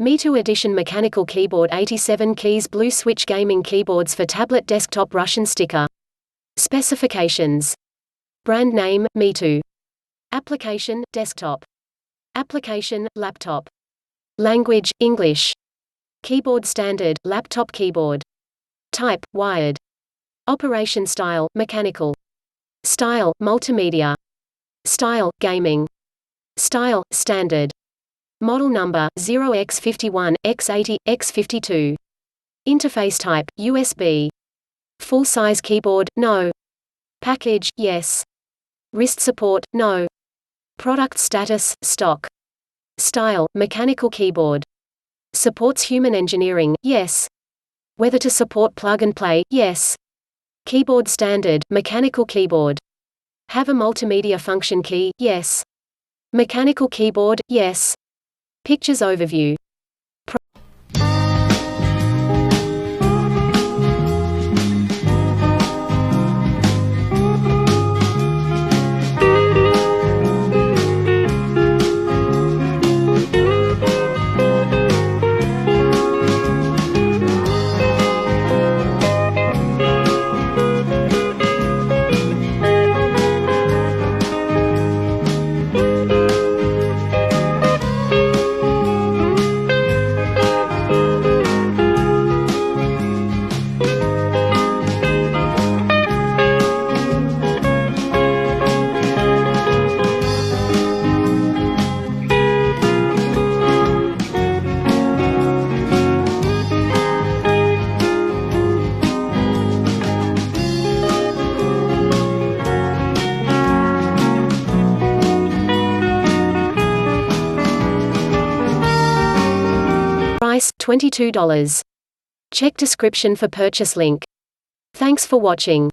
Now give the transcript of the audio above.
Metoo Edition Mechanical Keyboard 87 keys Blue Switch Gaming Keyboards for Tablet Desktop Russian sticker. Specifications. Brand name, Metoo. Application, desktop. Application, laptop. Language, English. Keyboard standard, laptop keyboard. Type, wired. Operation style, mechanical. Style, multimedia. Style, gaming. Style, standard. Model number, 0x51, x80, x52. Interface type, USB. Full-size keyboard, no. Package, yes. Wrist support, no. Product status, stock. Style, mechanical keyboard. Supports human engineering, yes. Whether to support plug-and-play, yes. Keyboard standard, mechanical keyboard. Have a multimedia function key, yes. Mechanical keyboard, yes. Pictures overview. Price, $22. Check description for purchase link. Thanks for watching.